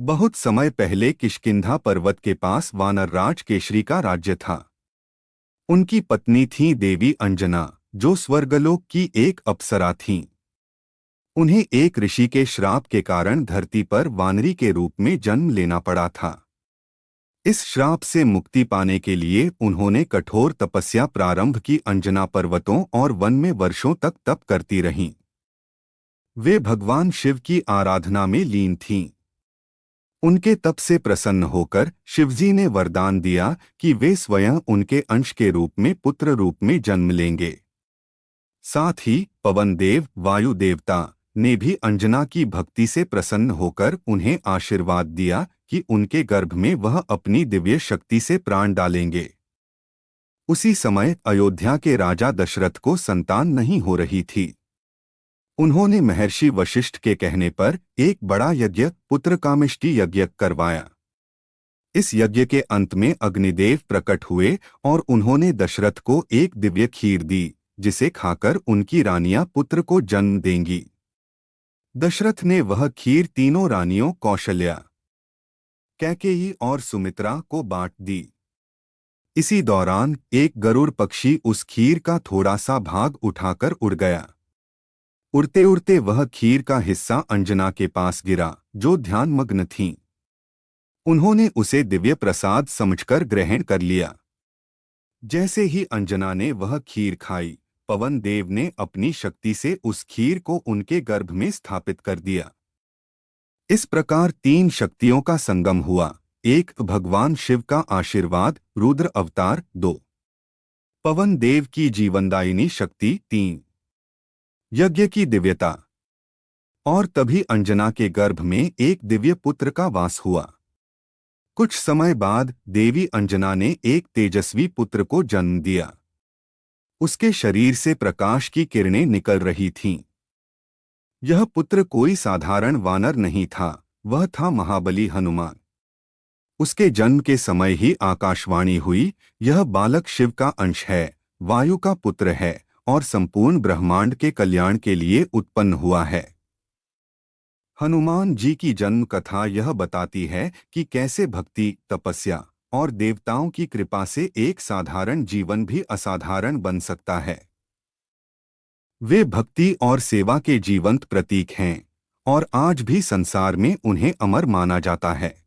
बहुत समय पहले किष्किंधा पर्वत के पास वानरराज केशरी का राज्य था। उनकी पत्नी थी देवी अंजना, जो स्वर्गलोक की एक अप्सरा थीं। उन्हें एक ऋषि के श्राप के कारण धरती पर वानरी के रूप में जन्म लेना पड़ा था। इस श्राप से मुक्ति पाने के लिए उन्होंने कठोर तपस्या प्रारंभ की। अंजना पर्वतों और वन में वर्षों तक तप करती रहीं। वे भगवान शिव की आराधना में लीन थीं। उनके तप से प्रसन्न होकर शिवजी ने वरदान दिया कि वे स्वयं उनके अंश के रूप में पुत्र रूप में जन्म लेंगे। साथ ही पवन देव, वायु देवता ने भी अंजना की भक्ति से प्रसन्न होकर उन्हें आशीर्वाद दिया कि उनके गर्भ में वह अपनी दिव्य शक्ति से प्राण डालेंगे। उसी समय अयोध्या के राजा दशरथ को संतान नहीं हो रही थी। उन्होंने महर्षि वशिष्ठ के कहने पर एक बड़ा यज्ञ, पुत्रकामेष्टि यज्ञ करवाया। इस यज्ञ के अंत में अग्निदेव प्रकट हुए और उन्होंने दशरथ को एक दिव्य खीर दी, जिसे खाकर उनकी रानियां पुत्र को जन्म देंगी। दशरथ ने वह खीर तीनों रानियों कौशल्या, कैकेयी और सुमित्रा को बांट दी। इसी दौरान एक गरुड़ पक्षी उस खीर का थोड़ा सा भाग उठाकर उड़ गया। उड़ते उड़ते वह खीर का हिस्सा अंजना के पास गिरा, जो ध्यानमग्न थीं। उन्होंने उसे दिव्य प्रसाद समझकर ग्रहण कर लिया। जैसे ही अंजना ने वह खीर खाई, पवन देव ने अपनी शक्ति से उस खीर को उनके गर्भ में स्थापित कर दिया। इस प्रकार तीन शक्तियों का संगम हुआ। एक, भगवान शिव का आशीर्वाद, रुद्र अवतार। 2, पवन देव की जीवनदायिनी शक्ति। 3, यज्ञ की दिव्यता। और तभी अंजना के गर्भ में एक दिव्य पुत्र का वास हुआ। कुछ समय बाद देवी अंजना ने एक तेजस्वी पुत्र को जन्म दिया। उसके शरीर से प्रकाश की किरणें निकल रही थीं। यह पुत्र कोई साधारण वानर नहीं था, वह था महाबली हनुमान। उसके जन्म के समय ही आकाशवाणी हुई, यह बालक शिव का अंश है, वायु का पुत्र है और संपूर्ण ब्रह्मांड के कल्याण के लिए उत्पन्न हुआ है। हनुमान जी की जन्म कथा यह बताती है कि कैसे भक्ति, तपस्या और देवताओं की कृपा से एक साधारण जीवन भी असाधारण बन सकता है। वे भक्ति और सेवा के जीवंत प्रतीक हैं और आज भी संसार में उन्हें अमर माना जाता है।